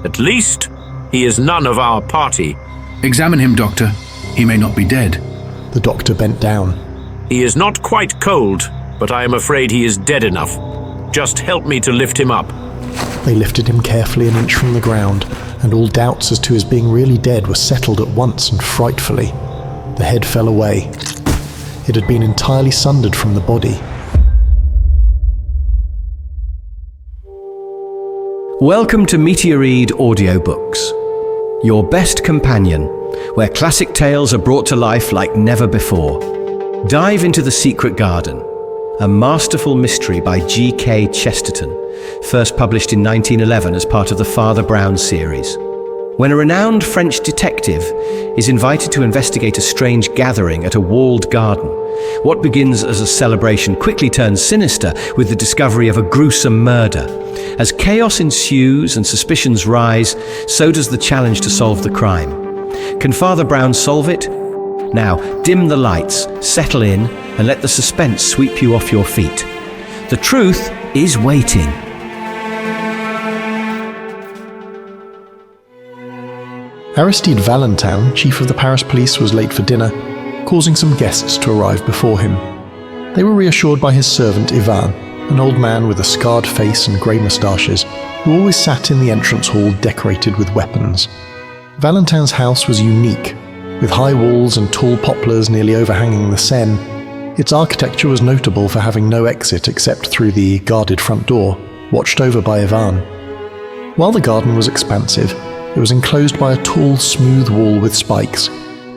At least, he is none of our party. Examine him, Doctor. He may not be dead. The doctor bent down. He is not quite cold, but I am afraid he is dead enough. Just help me to lift him up. They lifted him carefully an inch from the ground, and all doubts as to his being really dead were settled at once and frightfully. The head fell away. It had been entirely sundered from the body. Welcome to Meteoread Audiobooks, your best companion, where classic tales are brought to life like never before. Dive into The Secret Garden, a masterful mystery by G.K. Chesterton, first published in 1911 as part of the Father Brown series. When a renowned French detective is invited to investigate a strange gathering at a walled garden, what begins as a celebration quickly turns sinister with the discovery of a gruesome murder. As chaos ensues and suspicions rise, so does the challenge to solve the crime. Can Father Brown solve it? Now, dim the lights, settle in, and let the suspense sweep you off your feet. The truth is waiting. Aristide Valentin, chief of the Paris police, was late for dinner, causing some guests to arrive before him. They were reassured by his servant Ivan, an old man with a scarred face and grey moustaches, who always sat in the entrance hall decorated with weapons. Valentin's house was unique, with high walls and tall poplars nearly overhanging the Seine. Its architecture was notable for having no exit except through the guarded front door, watched over by Ivan. While the garden was expansive, it was enclosed by a tall, smooth wall with spikes,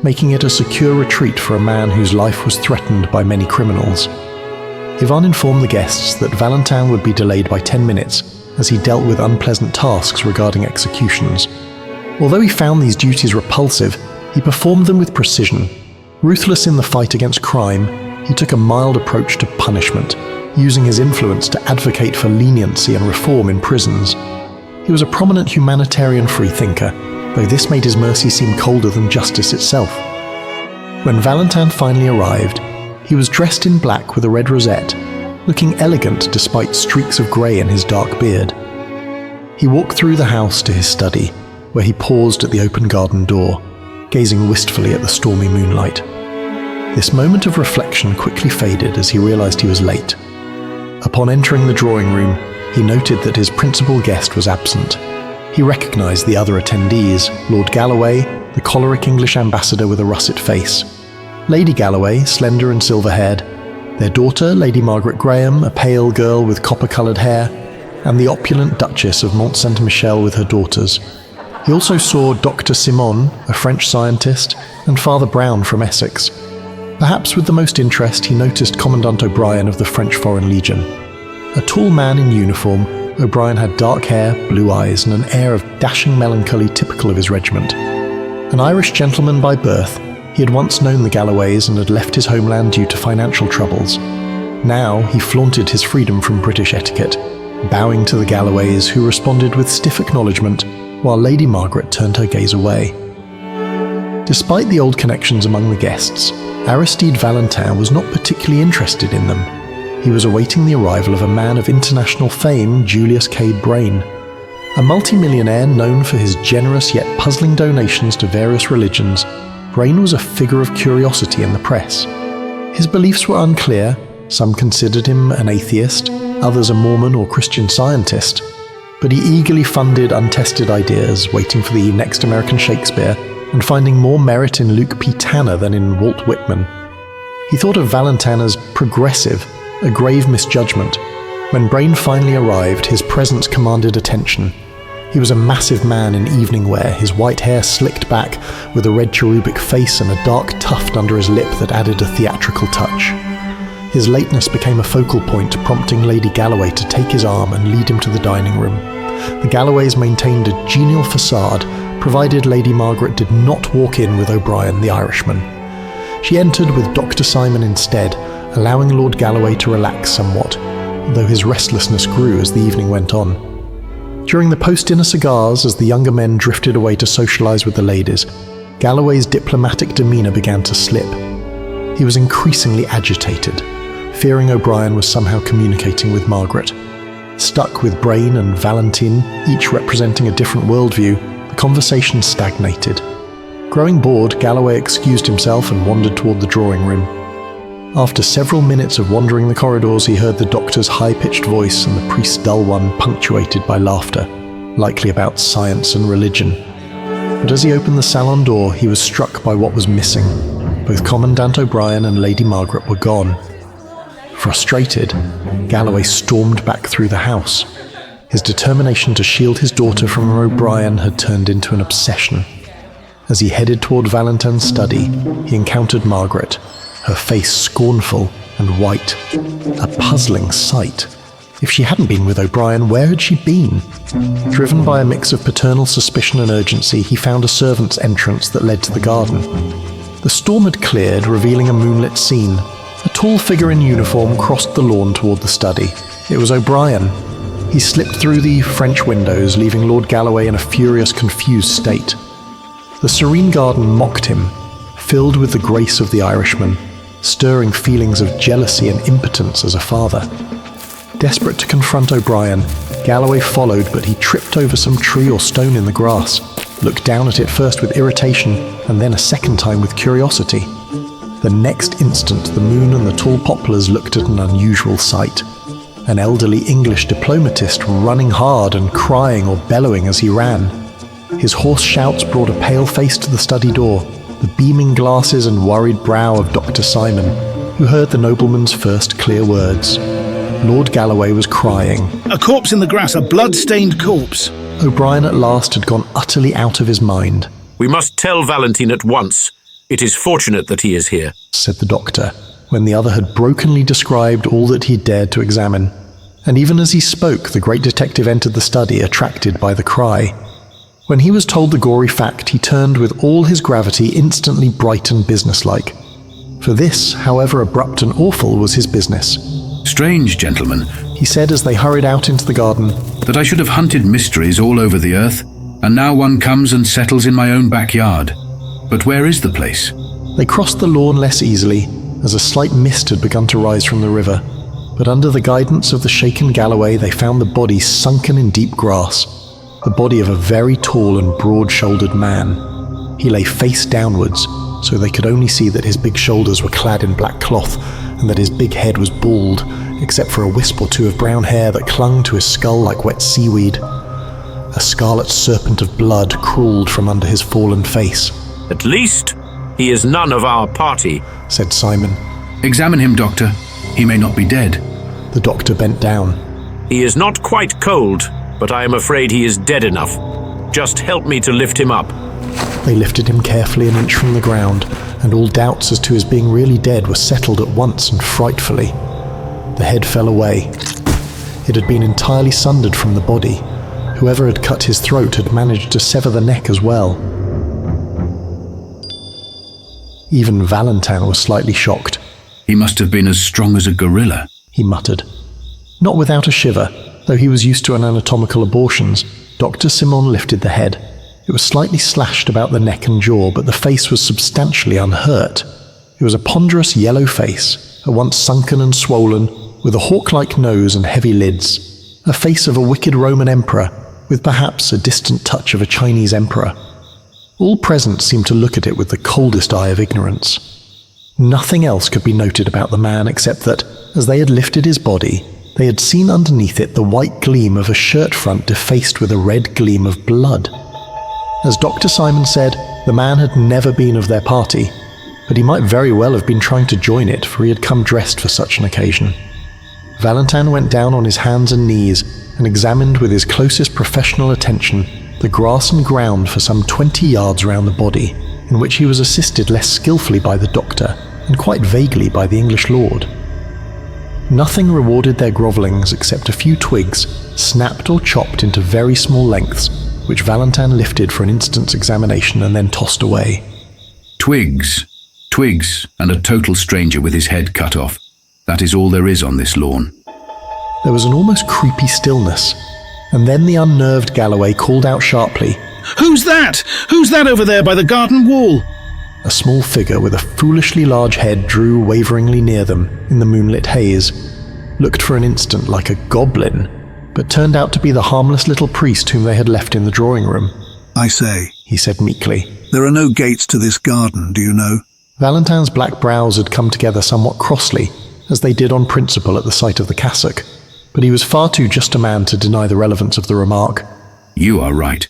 making it a secure retreat for a man whose life was threatened by many criminals. Ivan informed the guests that Valentin would be delayed by 10 minutes as he dealt with unpleasant tasks regarding executions. Although he found these duties repulsive, he performed them with precision. Ruthless in the fight against crime, he took a mild approach to punishment, using his influence to advocate for leniency and reform in prisons. He was a prominent humanitarian freethinker, though this made his mercy seem colder than justice itself. When Valentin finally arrived, he was dressed in black with a red rosette, looking elegant despite streaks of grey in his dark beard. He walked through the house to his study, where he paused at the open garden door, gazing wistfully at the stormy moonlight. This moment of reflection quickly faded as he realized he was late. Upon entering the drawing room, he noted that his principal guest was absent. He recognized the other attendees, Lord Galloway, the choleric English ambassador with a russet face, Lady Galloway, slender and silver-haired, their daughter, Lady Margaret Graham, a pale girl with copper-coloured hair, and the opulent Duchess of Mont Saint-Michel with her daughters. He also saw Dr. Simon, a French scientist, and Father Brown from Essex. Perhaps with the most interest, he noticed Commandant O'Brien of the French Foreign Legion. A tall man in uniform, O'Brien had dark hair, blue eyes, and an air of dashing melancholy typical of his regiment. An Irish gentleman by birth, he had once known the Galloways and had left his homeland due to financial troubles. Now he flaunted his freedom from British etiquette, bowing to the Galloways, who responded with stiff acknowledgement, while Lady Margaret turned her gaze away. Despite the old connections among the guests, Aristide Valentin was not particularly interested in them. He was awaiting the arrival of a man of international fame, Julius K. Brain. A multimillionaire known for his generous yet puzzling donations to various religions, Brain was a figure of curiosity in the press. His beliefs were unclear. Some considered him an atheist, others a Mormon or Christian Scientist. But he eagerly funded untested ideas, waiting for the next American Shakespeare, and finding more merit in Luke P. Tanner than in Walt Whitman. He thought of Valentin as progressive, a grave misjudgment. When Brain finally arrived, his presence commanded attention. He was a massive man in evening wear, his white hair slicked back, with a red cherubic face and a dark tuft under his lip that added a theatrical touch. His lateness became a focal point, prompting Lady Galloway to take his arm and lead him to the dining room. The Galloways maintained a genial facade, provided Lady Margaret did not walk in with O'Brien, the Irishman. She entered with Dr. Simon instead, allowing Lord Galloway to relax somewhat, though his restlessness grew as the evening went on. During the post-dinner cigars, as the younger men drifted away to socialise with the ladies, Galloway's diplomatic demeanour began to slip. He was increasingly agitated, fearing O'Brien was somehow communicating with Margaret. Stuck with Brain and Valentine, each representing a different worldview, the conversation stagnated. Growing bored, Galloway excused himself and wandered toward the drawing room. After several minutes of wandering the corridors, he heard the doctor's high-pitched voice and the priest's dull one punctuated by laughter, likely about science and religion. But as he opened the salon door, he was struck by what was missing. Both Commandant O'Brien and Lady Margaret were gone. Frustrated, Galloway stormed back through the house. His determination to shield his daughter from O'Brien had turned into an obsession. As he headed toward Valentine's study, he encountered Margaret, her face scornful and white, a puzzling sight. If she hadn't been with O'Brien, where had she been? Driven by a mix of paternal suspicion and urgency, he found a servant's entrance that led to the garden. The storm had cleared, revealing a moonlit scene. A tall figure in uniform crossed the lawn toward the study. It was O'Brien. He slipped through the French windows, leaving Lord Galloway in a furious, confused state. The serene garden mocked him, filled with the grace of the Irishman, stirring feelings of jealousy and impotence as a father. Desperate to confront O'Brien, Galloway followed, but he tripped over some tree or stone in the grass, looked down at it first with irritation and then a second time with curiosity. The next instant, the moon and the tall poplars looked at an unusual sight. An elderly English diplomatist running hard and crying or bellowing as he ran. His hoarse shouts brought a pale face to the study door, the beaming glasses and worried brow of Dr. Simon, who heard the nobleman's first clear words. Lord Galloway was crying. "A corpse in the grass, a blood-stained corpse." O'Brien at last had gone utterly out of his mind. "We must tell Valentine at once. It is fortunate that he is here," said the doctor, when the other had brokenly described all that he dared to examine. And even as he spoke, the great detective entered the study, attracted by the cry. When he was told the gory fact, he turned with all his gravity, instantly bright and businesslike. For this, however abrupt and awful, was his business. Strange, gentlemen, He said as they hurried out into the garden. that I should have hunted mysteries all over the earth, and now one comes and settles in my own backyard. But where is the place? They crossed the lawn less easily, as a slight mist had begun to rise from the river. But under the guidance of the shaken Galloway, they found the body sunken in deep grass, the body of a very tall and broad-shouldered man. He lay face downwards, so they could only see that his big shoulders were clad in black cloth and that his big head was bald, except for a wisp or two of brown hair that clung to his skull like wet seaweed. A scarlet serpent of blood crawled from under his fallen face. "At least he is none of our party," said Simon. Examine him, Doctor. He may not be dead. The doctor bent down. "He is not quite cold, but I am afraid he is dead enough. Just help me to lift him up." They lifted him carefully an inch from the ground, and all doubts as to his being really dead were settled at once and frightfully. The head fell away. It had been entirely sundered from the body. Whoever had cut his throat had managed to sever the neck as well. Even Valentine was slightly shocked. He must have been as strong as a gorilla. He muttered. Not without a shiver, though he was used to anatomical abortions. Dr. Simon lifted the head. It was slightly slashed about the neck and jaw, but the face was substantially unhurt. It was a ponderous yellow face, at once sunken and swollen, with a hawk-like nose and heavy lids. A face of a wicked Roman emperor, with perhaps a distant touch of a Chinese emperor. All present seemed to look at it with the coldest eye of ignorance. Nothing else could be noted about the man except that, as they had lifted his body, they had seen underneath it the white gleam of a shirt front defaced with a red gleam of blood. As Dr. Simon said, the man had never been of their party, but he might very well have been trying to join it, for he had come dressed for such an occasion. Valentine went down on his hands and knees and examined with his closest professional attention the grass and ground for some 20 yards round the body, in which he was assisted less skillfully by the doctor and quite vaguely by the English lord. Nothing rewarded their grovellings except a few twigs, snapped or chopped into very small lengths, which Valentine lifted for an instant's examination and then tossed away. Twigs, and a total stranger with his head cut off. That is all there is on this lawn. There was an almost creepy stillness, and then the unnerved Galloway called out sharply, "Who's that? Who's that over there by the garden wall?" A small figure with a foolishly large head drew waveringly near them in the moonlit haze, looked for an instant like a goblin, but turned out to be the harmless little priest whom they had left in the drawing room. I say, He said meekly. there are no gates to this garden, do you know? Valentine's black brows had come together somewhat crossly, as they did on principle at the sight of the cassock, but he was far too just a man to deny the relevance of the remark. You are right.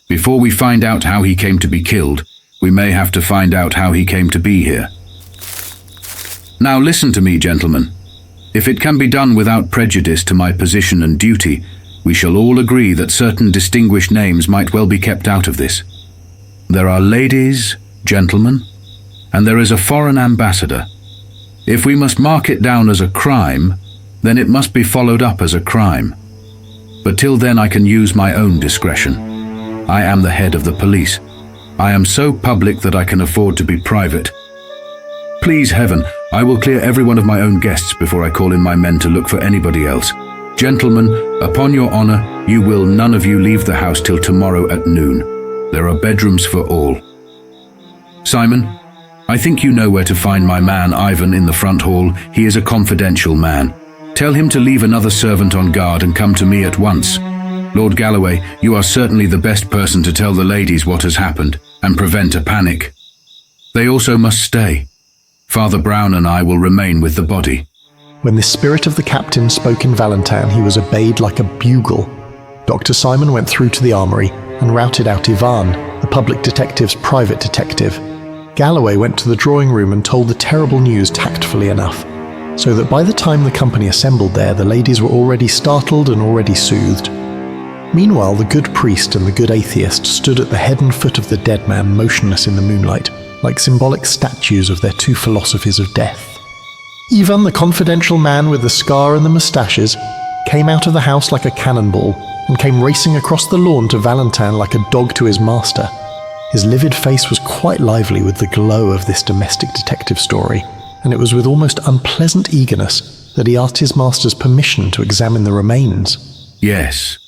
Before we find out how he came to be killed, we may have to find out how he came to be here. Now listen to me, gentlemen. If it can be done without prejudice to my position and duty, we shall all agree that certain distinguished names might well be kept out of this. There are ladies, gentlemen, and there is a foreign ambassador. If we must mark it down as a crime, then it must be followed up as a crime. But till then I can use my own discretion. I am the head of the police. I am so public that I can afford to be private. Please heaven, I will clear every one of my own guests before I call in my men to look for anybody else. Gentlemen, upon your honor, you will none of you leave the house till tomorrow at noon. There are bedrooms for all. Simon, I think you know where to find my man Ivan in the front hall. He is a confidential man. Tell him to leave another servant on guard and come to me at once. Lord Galloway, you are certainly the best person to tell the ladies what has happened and prevent a panic. They also must stay. Father Brown and I will remain with the body. When the spirit of the captain spoke in Valentine, he was obeyed like a bugle. Dr. Simon went through to the armory and routed out Ivan, the public detective's private detective. Galloway went to the drawing room and told the terrible news tactfully enough, so that by the time the company assembled there, the ladies were already startled and already soothed. Meanwhile, the good priest and the good atheist stood at the head and foot of the dead man, motionless in the moonlight, like symbolic statues of their two philosophies of death. Ivan, the confidential man with the scar and the moustaches, came out of the house like a cannonball and came racing across the lawn to Valentine like a dog to his master. His livid face was quite lively with the glow of this domestic detective story, and it was with almost unpleasant eagerness that he asked his master's permission to examine the remains. Yes.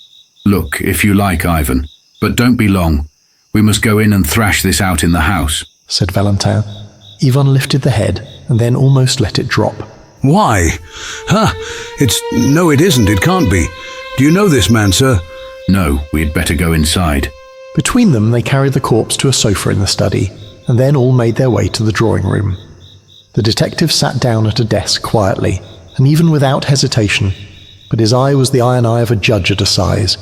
Look, if you like, Ivan, but don't be long. We must go in and thrash this out in the house, said Valentine. Ivan lifted the head and then almost let it drop. Why? No, it isn't. It can't be. Do you know this man, sir? No, we had better go inside. Between them, they carried the corpse to a sofa in the study, and then all made their way to the drawing room. The detective sat down at a desk quietly, and even without hesitation, but his eye was the iron eye of a judge at assize.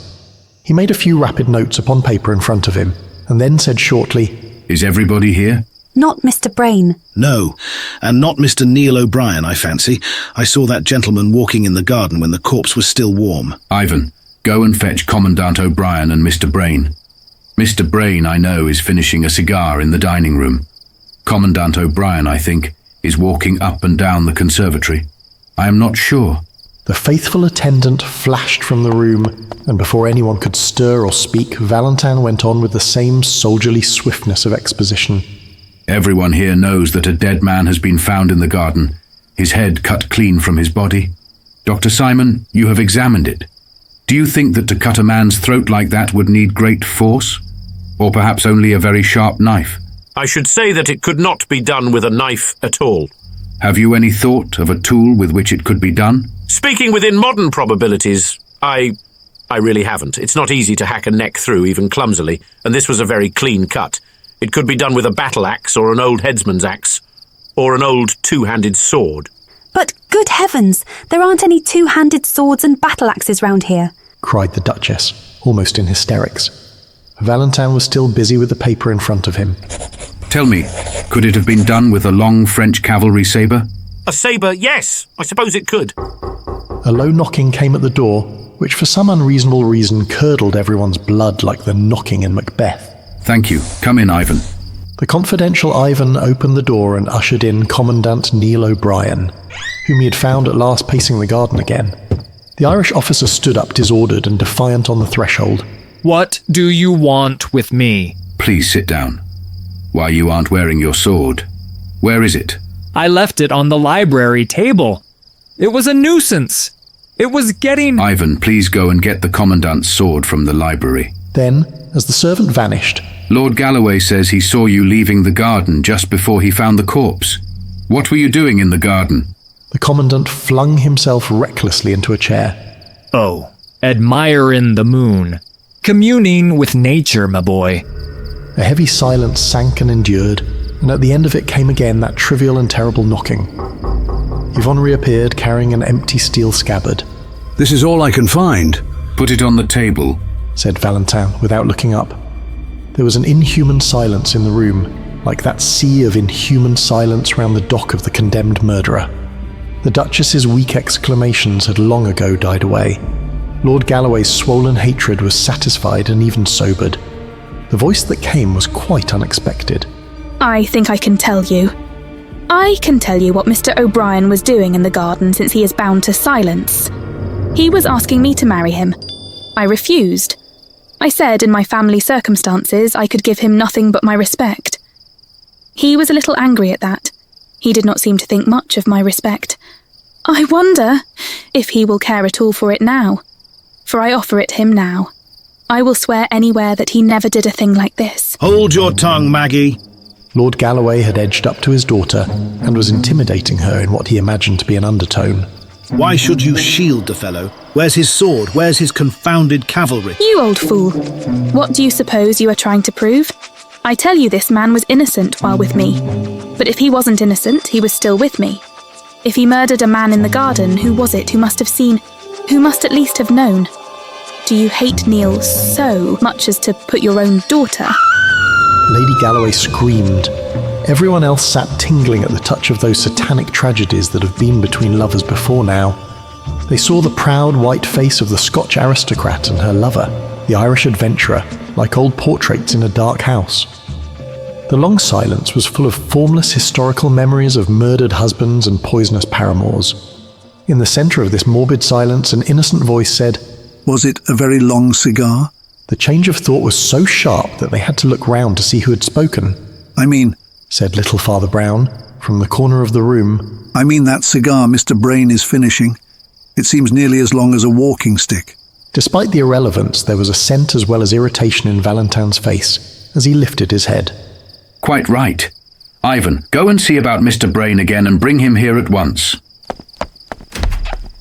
He made a few rapid notes upon paper in front of him, and then said shortly, Is everybody here? Not Mr. Brain. No, and not Mr. Neil O'Brien, I fancy. I saw that gentleman walking in the garden when the corpse was still warm. Ivan, go and fetch Commandant O'Brien and Mr. Brain. Mr. Brain, I know, is finishing a cigar in the dining room. Commandant O'Brien, I think, is walking up and down the conservatory. I am not sure. The faithful attendant flashed from the room, and before anyone could stir or speak, Valentine went on with the same soldierly swiftness of exposition. Everyone here knows that a dead man has been found in the garden, his head cut clean from his body. Dr. Simon, you have examined it. Do you think that to cut a man's throat like that would need great force? Or perhaps only a very sharp knife? I should say that it could not be done with a knife at all. Have you any thought of a tool with which it could be done? Speaking within modern probabilities, I really haven't. It's not easy to hack a neck through, even clumsily, and this was a very clean cut. It could be done with a battle axe or an old headsman's axe, or an old two-handed sword. But good heavens, there aren't any two-handed swords and battle axes round here, cried the Duchess, almost in hysterics. Valentine was still busy with the paper in front of him. Tell me, could it have been done with a long French cavalry sabre? A sabre, yes, I suppose it could. A low knocking came at the door, which for some unreasonable reason curdled everyone's blood like the knocking in Macbeth. Thank you. Come in, Ivan. The confidential Ivan opened the door and ushered in Commandant Neil O'Brien, whom he had found at last pacing the garden again. The Irish officer stood up disordered and defiant on the threshold. What do you want with me? Please sit down. Why, you aren't wearing your sword. Where is it? I left it on the library table. It was a nuisance. It was getting... Ivan, please go and get the Commandant's sword from the library. Then, as the servant vanished... Lord Galloway says he saw you leaving the garden just before he found the corpse. What were you doing in the garden? The Commandant flung himself recklessly into a chair. Oh, admiring the moon, communing with nature, my boy. A heavy silence sank and endured, and at the end of it came again that trivial and terrible knocking. Yvonne reappeared carrying an empty steel scabbard. This is all I can find. Put it on the table, said Valentin without looking up. There was an inhuman silence in the room, like that sea of inhuman silence round the dock of the condemned murderer. The Duchess's weak exclamations had long ago died away. Lord Galloway's swollen hatred was satisfied and even sobered. The voice that came was quite unexpected. I think I can tell you. I can tell you what Mr. O'Brien was doing in the garden since he is bound to silence. He was asking me to marry him. I refused. I said in my family circumstances I could give him nothing but my respect. He was a little angry at that. He did not seem to think much of my respect. I wonder if he will care at all for it now. For I offer it him now. I will swear anywhere that he never did a thing like this. Hold your tongue, Maggie. Lord Galloway had edged up to his daughter and was intimidating her in what he imagined to be an undertone. Why should you shield the fellow? Where's his sword? Where's his confounded cavalry? You old fool. What do you suppose you are trying to prove? I tell you this man was innocent while with me. But if he wasn't innocent, he was still with me. If he murdered a man in the garden, who was it who must have seen, who must at least have known? Do you hate Neil so much as to put your own daughter? Lady Galloway screamed. Everyone else sat tingling at the touch of those satanic tragedies that have been between lovers before now. They saw the proud white face of the Scotch aristocrat and her lover, the Irish adventurer, like old portraits in a dark house. The long silence was full of formless historical memories of murdered husbands and poisonous paramours. In the centre of this morbid silence, an innocent voice said, Was it a very long cigar? The change of thought was so sharp that they had to look round to see who had spoken. I mean, said little Father Brown, from the corner of the room. I mean that cigar Mr. Brain is finishing. It seems nearly as long as a walking stick. Despite the irrelevance, there was a scent as well as irritation in Valentin's face as he lifted his head. Quite right. Ivan, go and see about Mr. Brain again and bring him here at once.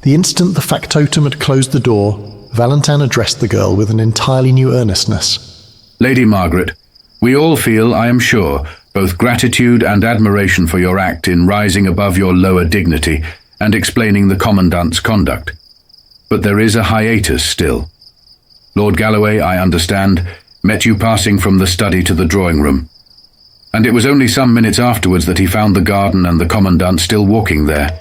The instant the factotum had closed the door, Valentin addressed the girl with an entirely new earnestness. Lady Margaret, we all feel, I am sure, both gratitude and admiration for your act in rising above your lower dignity and explaining the Commandant's conduct. But there is a hiatus still. Lord Galloway, I understand, met you passing from the study to the drawing room. And it was only some minutes afterwards that he found the garden and the Commandant still walking there.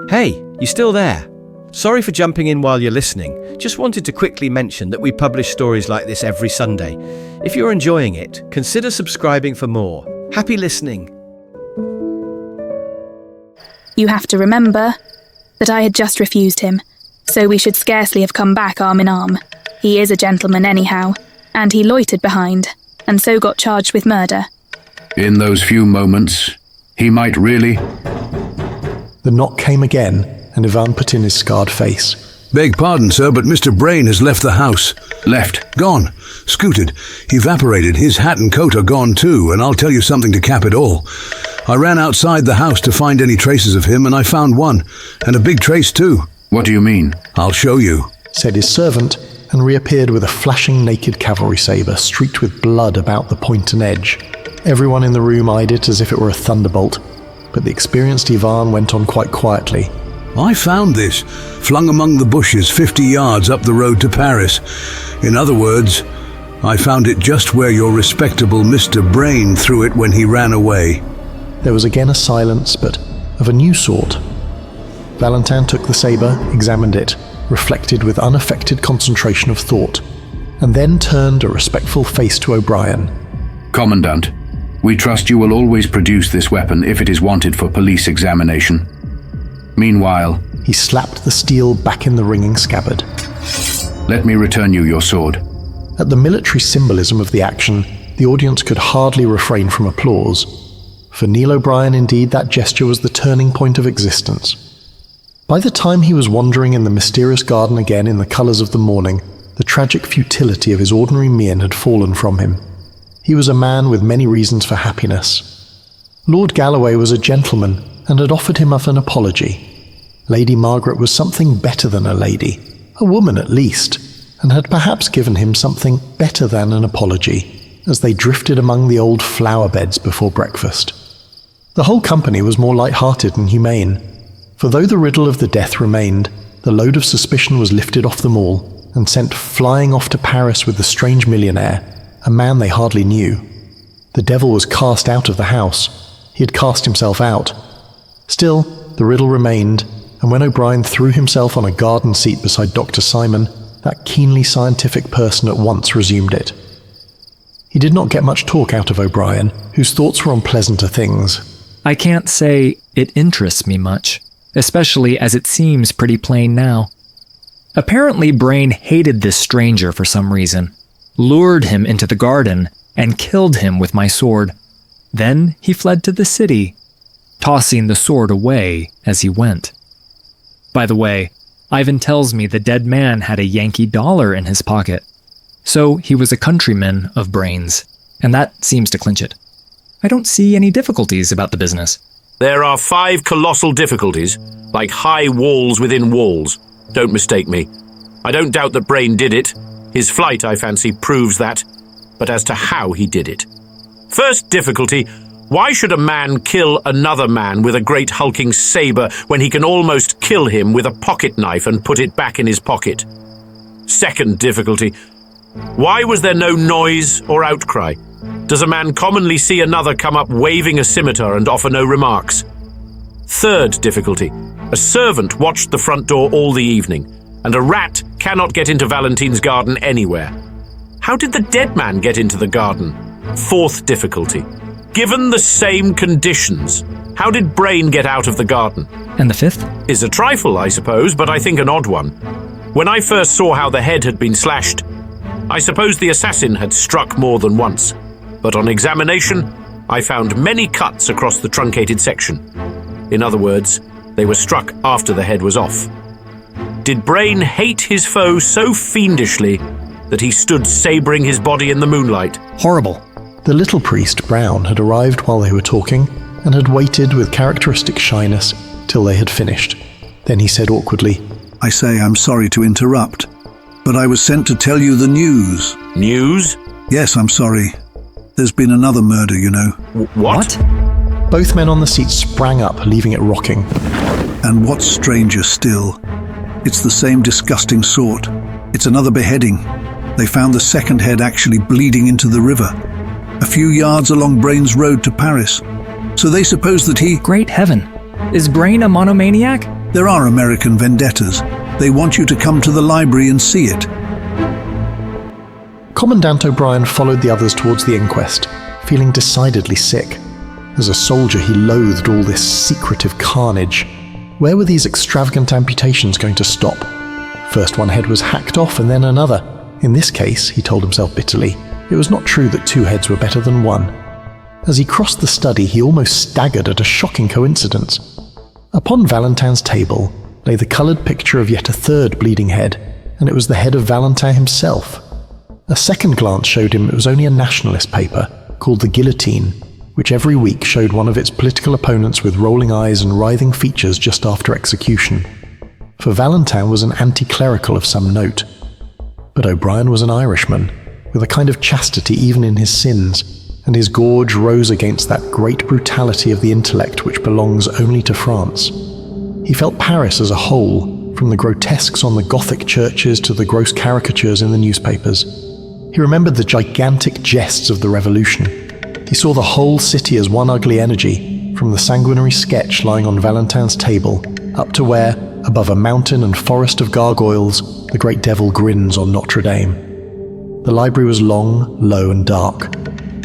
Hey, you still there? Sorry for jumping in while you're listening. Just wanted to quickly mention that we publish stories like this every Sunday. If you're enjoying it, consider subscribing for more. Happy listening. You have to remember that I had just refused him, so we should scarcely have come back arm in arm. He is a gentleman anyhow, and he loitered behind, and so got charged with murder. In those few moments, he might really... The knock came again, and Ivan put in his scarred face. Beg pardon, sir, but Mr. Brain has left the house. Left? Gone. Scooted. Evaporated. His hat and coat are gone too, and I'll tell you something to cap it all. I ran outside the house to find any traces of him, and I found one, and a big trace too. What do you mean? I'll show you, said his servant, and reappeared with a flashing naked cavalry sabre streaked with blood about the point and edge. Everyone in the room eyed it as if it were a thunderbolt, but the experienced Ivan went on quite quietly. I found this, flung among the bushes 50 yards up the road to Paris. In other words, I found it just where your respectable Mr. Brain threw it when he ran away. There was again a silence, but of a new sort. Valentin took the sabre, examined it, reflected with unaffected concentration of thought, and then turned a respectful face to O'Brien. Commandant, we trust you will always produce this weapon if it is wanted for police examination. Meanwhile, he slapped the steel back in the ringing scabbard. Let me return you your sword. At the military symbolism of the action, the audience could hardly refrain from applause. For Neil O'Brien, indeed, that gesture was the turning point of existence. By the time he was wandering in the mysterious garden again in the colours of the morning, the tragic futility of his ordinary mien had fallen from him. He was a man with many reasons for happiness. Lord Galloway was a gentleman and had offered him up an apology. Lady Margaret was something better than a lady, a woman at least, and had perhaps given him something better than an apology as they drifted among the old flower beds before breakfast. The whole company was more light-hearted and humane, for though the riddle of the death remained, the load of suspicion was lifted off them all and sent flying off to Paris with the strange millionaire, a man they hardly knew. The devil was cast out of the house. He had cast himself out. Still, the riddle remained, and when O'Brien threw himself on a garden seat beside Dr. Simon, that keenly scientific person at once resumed it. He did not get much talk out of O'Brien, whose thoughts were on pleasanter things. I can't say it interests me much, especially as it seems pretty plain now. Apparently, Brain hated this stranger for some reason, lured him into the garden, and killed him with my sword. Then he fled to the city, tossing the sword away as he went. By the way, Ivan tells me the dead man had a Yankee dollar in his pocket, so he was a countryman of Brain's, and that seems to clinch it. I don't see any difficulties about the business. There are 5 colossal difficulties, like high walls within walls. Don't mistake me. I don't doubt that Brain did it. His flight, I fancy, proves that. But as to how he did it. First difficulty, why should a man kill another man with a great hulking saber when he can almost kill him with a pocket knife and put it back in his pocket? Second difficulty, why was there no noise or outcry? Does a man commonly see another come up waving a scimitar and offer no remarks? Third difficulty, a servant watched the front door all the evening, and a rat cannot get into Valentine's garden anywhere. How did the dead man get into the garden? Fourth difficulty, given the same conditions, how did Brain get out of the garden? And the fifth? Is a trifle, I suppose, but I think an odd one. When I first saw how the head had been slashed, I suppose the assassin had struck more than once. But on examination, I found many cuts across the truncated section. In other words, they were struck after the head was off. Did Brain hate his foe so fiendishly that he stood sabering his body in the moonlight? Horrible. The little priest, Brown, had arrived while they were talking and had waited with characteristic shyness till they had finished. Then he said awkwardly, I say I'm sorry to interrupt, but I was sent to tell you the news. News? Yes, I'm sorry. There's been another murder, you know. What? Both men on the seat sprang up, leaving it rocking. And what's stranger still, it's the same disgusting sort. It's another beheading. They found the second head actually bleeding into the river, a few yards along Brain's road to Paris. So they suppose that he... Great heaven. Is Brain a monomaniac? There are American vendettas. They want you to come to the library and see it. Commandant O'Brien followed the others towards the inquest, feeling decidedly sick. As a soldier, he loathed all this secretive carnage. Where were these extravagant amputations going to stop? First one head was hacked off and then another. In this case, he told himself bitterly, it was not true that 2 heads were better than 1. As he crossed the study, he almost staggered at a shocking coincidence. Upon Valentine's table lay the coloured picture of yet a third bleeding head, and it was the head of Valentine himself. A second glance showed him it was only a nationalist paper called The Guillotine, which every week showed one of its political opponents with rolling eyes and writhing features just after execution. For Valentine was an anti-clerical of some note. But O'Brien was an Irishman, with a kind of chastity even in his sins, and his gorge rose against that great brutality of the intellect which belongs only to France. He felt Paris as a whole, from the grotesques on the Gothic churches to the gross caricatures in the newspapers. He remembered the gigantic jests of the Revolution. He saw the whole city as one ugly energy, from the sanguinary sketch lying on Valentine's table, up to where, above a mountain and forest of gargoyles, the great devil grins on Notre Dame. The library was long, low and dark.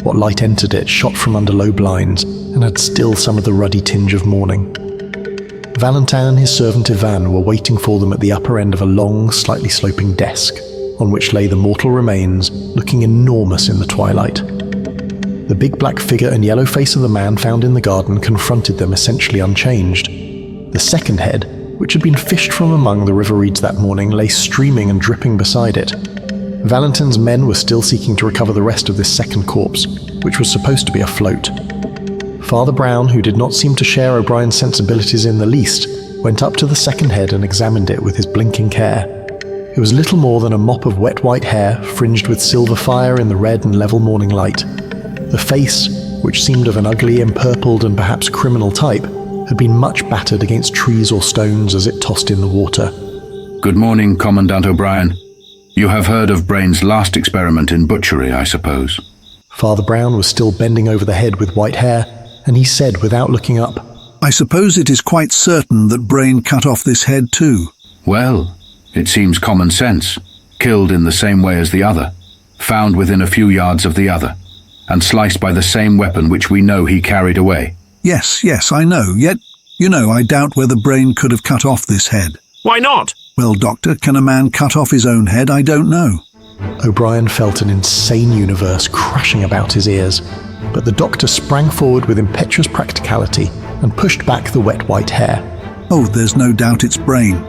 What light entered it shot from under low blinds, and had still some of the ruddy tinge of morning. Valentine and his servant Ivan were waiting for them at the upper end of a long, slightly sloping desk, on which lay the mortal remains, looking enormous in the twilight. The big black figure and yellow face of the man found in the garden confronted them essentially unchanged. The second head, which had been fished from among the river reeds that morning, lay streaming and dripping beside it. Valentine's men were still seeking to recover the rest of this second corpse, which was supposed to be afloat. Father Brown, who did not seem to share O'Brien's sensibilities in the least, went up to the second head and examined it with his blinking care. It was little more than a mop of wet white hair, fringed with silver fire in the red and level morning light. The face, which seemed of an ugly, empurpled and perhaps criminal type, had been much battered against trees or stones as it tossed in the water. Good morning, Commandant O'Brien. You have heard of Brain's last experiment in butchery, I suppose. Father Brown was still bending over the head with white hair, and he said without looking up, I suppose it is quite certain that Brain cut off this head too. Well, it seems common sense. Killed in the same way as the other, found within a few yards of the other, and sliced by the same weapon which we know he carried away. Yes, I know. Yet, I doubt whether Brain could have cut off this head. Why not? Well, Doctor, can a man cut off his own head? I don't know. O'Brien felt an insane universe crashing about his ears, but the doctor sprang forward with impetuous practicality and pushed back the wet white hair. Oh, there's no doubt it's Brain.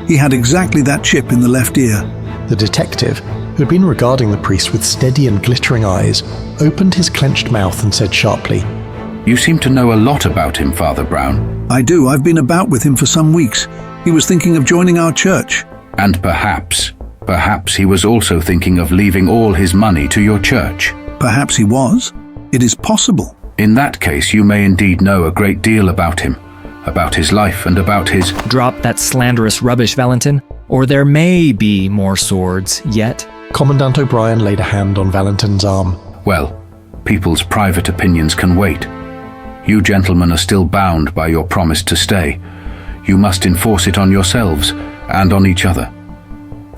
He had exactly that chip in the left ear. The detective, who had been regarding the priest with steady and glittering eyes, opened his clenched mouth and said sharply, You seem to know a lot about him, Father Brown. I do. I've been about with him for some weeks. He was thinking of joining our church. And perhaps he was also thinking of leaving all his money to your church. Perhaps he was. It is possible. In that case, you may indeed know a great deal about him, about his life and about his... Drop that slanderous rubbish, Valentin, or there may be more swords yet. Commandant O'Brien laid a hand on Valentin's arm. Well, people's private opinions can wait. You gentlemen are still bound by your promise to stay. You must enforce it on yourselves and on each other.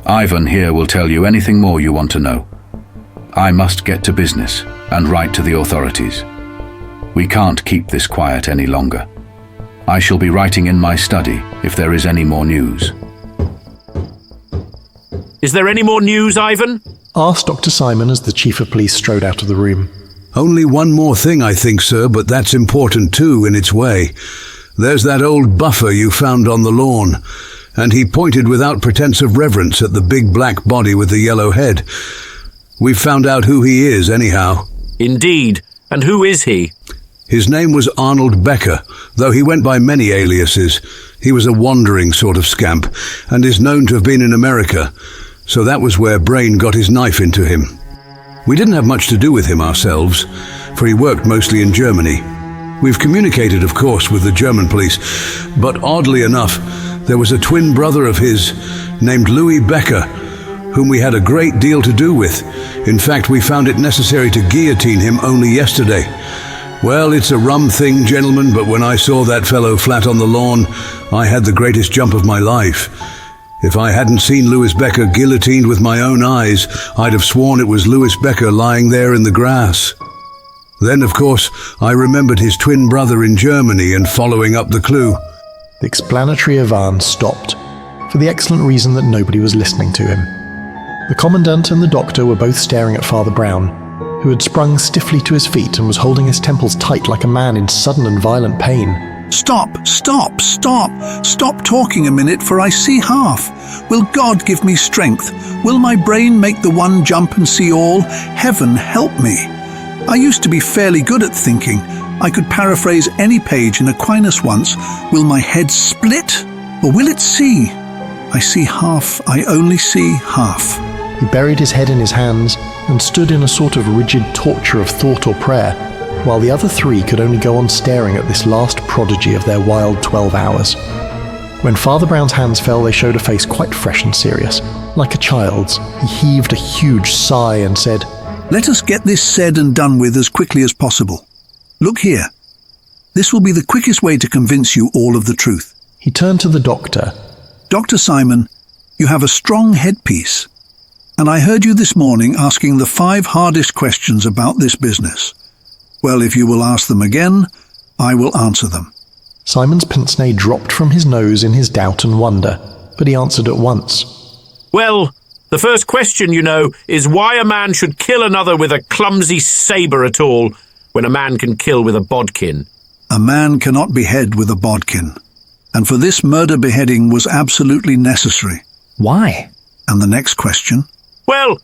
Ivan here will tell you anything more you want to know. I must get to business and write to the authorities. We can't keep this quiet any longer. I shall be writing in my study if there is any more news. Is there any more news, Ivan? Asked Dr. Simon as the chief of police strode out of the room. Only one more thing, I think, sir, but that's important too in its way. There's that old buffer you found on the lawn, and he pointed without pretense of reverence at the big black body with the yellow head. We've found out who he is, anyhow. Indeed. And who is he? His name was Arnold Becker, though he went by many aliases. He was a wandering sort of scamp, and is known to have been in America, so that was where Brain got his knife into him. We didn't have much to do with him ourselves, for he worked mostly in Germany. We've communicated, of course, with the German police, but oddly enough, there was a twin brother of his named Louis Becker, whom we had a great deal to do with. In fact, we found it necessary to guillotine him only yesterday. Well, it's a rum thing, gentlemen, but when I saw that fellow flat on the lawn, I had the greatest jump of my life. If I hadn't seen Louis Becker guillotined with my own eyes, I'd have sworn it was Louis Becker lying there in the grass. Then, of course, I remembered his twin brother in Germany and following up the clue. The explanatory Ivan stopped, for the excellent reason that nobody was listening to him. The commandant and the doctor were both staring at Father Brown, who had sprung stiffly to his feet and was holding his temples tight like a man in sudden and violent pain. Stop talking a minute, for I see half. Will God give me strength? Will my brain make the one jump and see all? Heaven help me. I used to be fairly good at thinking. I could paraphrase any page in Aquinas once. Will my head split, or will it see? I see half, I only see half. He buried his head in his hands and stood in a sort of rigid torture of thought or prayer, while the other three could only go on staring at this last prodigy of their wild 12 hours. When Father Brown's hands fell, they showed a face quite fresh and serious, like a child's. He heaved a huge sigh and said, Let us get this said and done with as quickly as possible. Look here. This will be the quickest way to convince you all of the truth. He turned to the doctor. Dr. Simon, you have a strong headpiece, and I heard you this morning asking the 5 hardest questions about this business. Well, if you will ask them again, I will answer them. Simon's pince-nez dropped from his nose in his doubt and wonder, but he answered at once. Well, the first question, is why a man should kill another with a clumsy sabre at all, when a man can kill with a bodkin. A man cannot behead with a bodkin, and for this murder beheading was absolutely necessary. Why? And the next question? Well,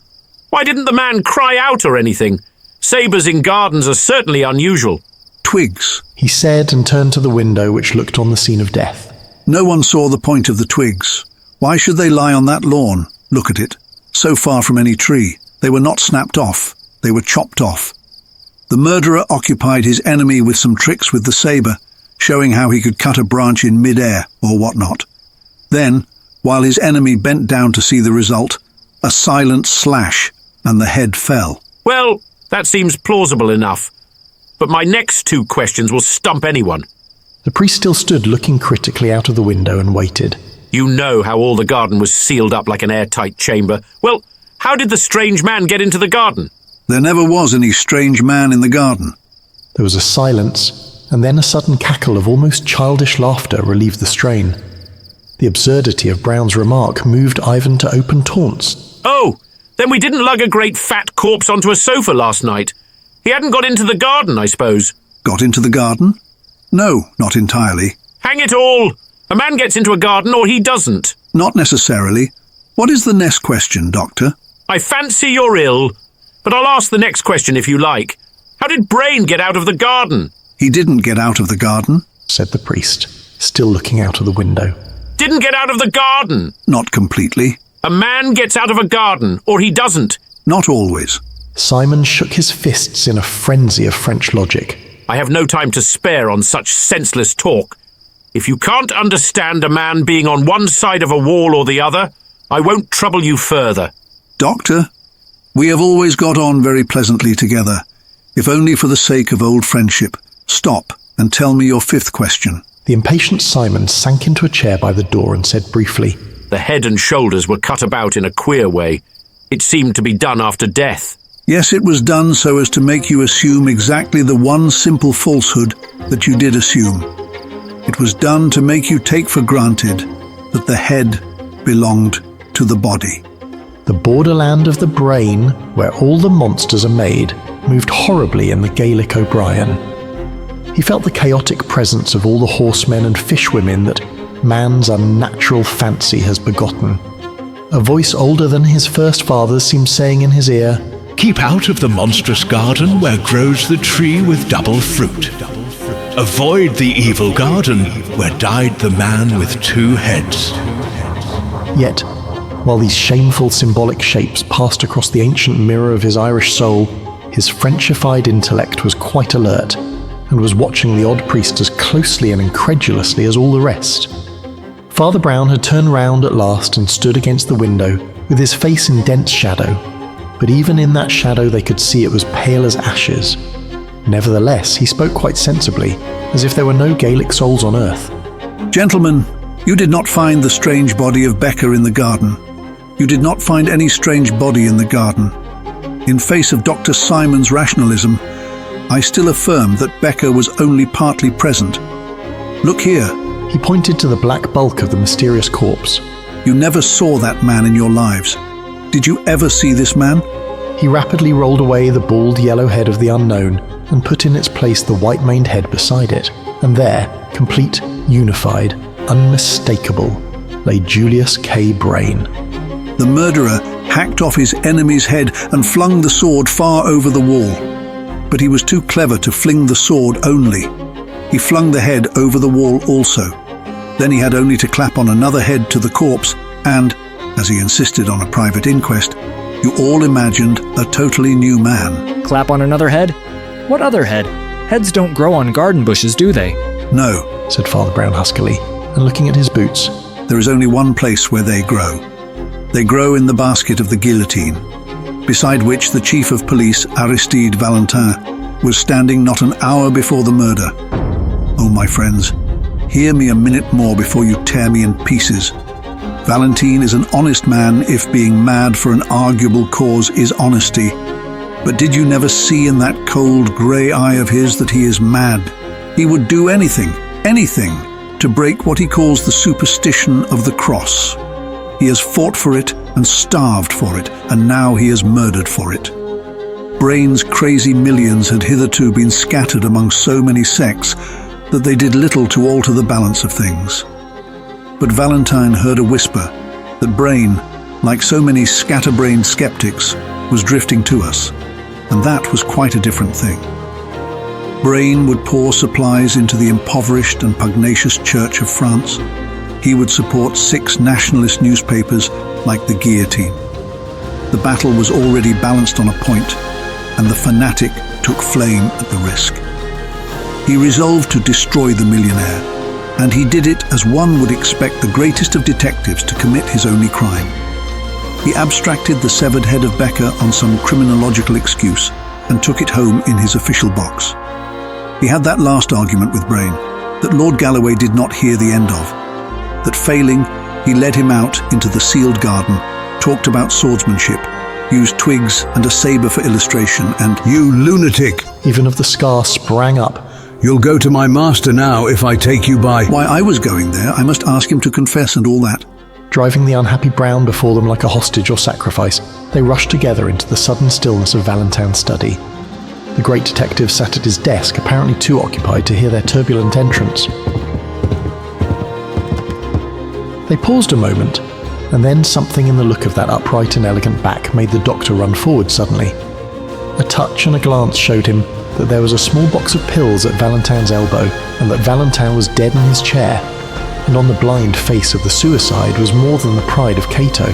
why didn't the man cry out or anything? Sabres in gardens are certainly unusual. Twigs, he said, and turned to the window which looked on the scene of death. No one saw the point of the twigs. Why should they lie on that lawn? Look at it. So far from any tree. They were not snapped off. They were chopped off. The murderer occupied his enemy with some tricks with the saber, showing how he could cut a branch in mid-air or whatnot. Then, while his enemy bent down to see the result, a silent slash, and the head fell. Well, that seems plausible enough. But my next two questions will stump anyone. The priest still stood looking critically out of the window and waited. You know how all the garden was sealed up like an airtight chamber. Well, how did the strange man get into the garden? There never was any strange man in the garden. There was a silence, and then a sudden cackle of almost childish laughter relieved the strain. The absurdity of Brown's remark moved Ivan to open taunts. Oh, then we didn't lug a great fat corpse onto a sofa last night. He hadn't got into the garden, I suppose. Got into the garden? No, not entirely. Hang it all! A man gets into a garden or he doesn't. Not necessarily. What is the next question, Doctor? I fancy you're ill, but I'll ask the next question if you like. How did Brain get out of the garden? He didn't get out of the garden, said the priest, still looking out of the window. Didn't get out of the garden? Not completely. A man gets out of a garden, or he doesn't. Not always. Simon shook his fists in a frenzy of French logic. I have no time to spare on such senseless talk. If you can't understand a man being on one side of a wall or the other, I won't trouble you further. Doctor, we have always got on very pleasantly together. If only for the sake of old friendship, stop and tell me your fifth question. The impatient Simon sank into a chair by the door and said briefly, The head and shoulders were cut about in a queer way. It seemed to be done after death. Yes, it was done so as to make you assume exactly the one simple falsehood that you did assume. It was done to make you take for granted that the head belonged to the body. The borderland of the brain, where all the monsters are made, moved horribly in the Gaelic O'Brien. He felt the chaotic presence of all the horsemen and fishwomen that man's unnatural fancy has begotten. A voice older than his first father's seemed saying in his ear, Keep out of the monstrous garden where grows the tree with double fruit. Avoid the evil garden where died the man with two heads. Yet, while these shameful symbolic shapes passed across the ancient mirror of his Irish soul, his Frenchified intellect was quite alert and was watching the odd priest as closely and incredulously as all the rest. Father Brown had turned round at last and stood against the window with his face in dense shadow, but even in that shadow they could see it was pale as ashes. Nevertheless, he spoke quite sensibly, as if there were no Gaelic souls on earth. Gentlemen, you did not find the strange body of Becca in the garden. You did not find any strange body in the garden. In face of Dr. Simon's rationalism, I still affirm that Becca was only partly present. Look here. He pointed to the black bulk of the mysterious corpse. You never saw that man in your lives. Did you ever see this man? He rapidly rolled away the bald yellow head of the unknown and put in its place the white-maned head beside it. And there, complete, unified, unmistakable, lay Julius K. Brain. The murderer hacked off his enemy's head and flung the sword far over the wall. But he was too clever to fling the sword only. He flung the head over the wall also. Then he had only to clap on another head to the corpse and, as he insisted on a private inquest, you all imagined a totally new man. Clap on another head? What other head? Heads don't grow on garden bushes, do they? No, said Father Brown huskily, and looking at his boots. There is only one place where they grow. They grow in the basket of the guillotine, beside which the chief of police, Aristide Valentin, was standing not an hour before the murder. Oh, my friends, hear me a minute more before you tear me in pieces. Valentine is an honest man if being mad for an arguable cause is honesty. But did you never see in that cold grey eye of his that he is mad? He would do anything, to break what he calls the superstition of the cross. He has fought for it and starved for it, and now he is murdered for it. Brain's crazy millions had hitherto been scattered among so many sects that they did little to alter the balance of things. But Valentine heard a whisper that Brain, like so many scatterbrained skeptics, was drifting to us, and that was quite a different thing. Brain would pour supplies into the impoverished and pugnacious Church of France. He would support 6 nationalist newspapers like the Guillotine. The battle was already balanced on a point, and the fanatic took flame at the risk. He resolved to destroy the millionaire, and he did it as one would expect the greatest of detectives to commit his only crime. He abstracted the severed head of Becker on some criminological excuse and took it home in his official box. He had that last argument with Brain that Lord Galloway did not hear the end of, that failing, he led him out into the sealed garden, talked about swordsmanship, used twigs and a sabre for illustration, and You lunatic! Even of the Scar sprang up. You'll go to my master now if I take you by... why I was going there, I must ask him to confess and all that. Driving the unhappy Brown before them like a hostage or sacrifice, they rushed together into the sudden stillness of Valentine's study. The great detective sat at his desk, apparently too occupied to hear their turbulent entrance. They paused a moment, and then something in the look of that upright and elegant back made the doctor run forward suddenly. A touch and a glance showed him that there was a small box of pills at Valentine's elbow, and that Valentine was dead in his chair, and on the blind face of the suicide was more than the pride of Cato.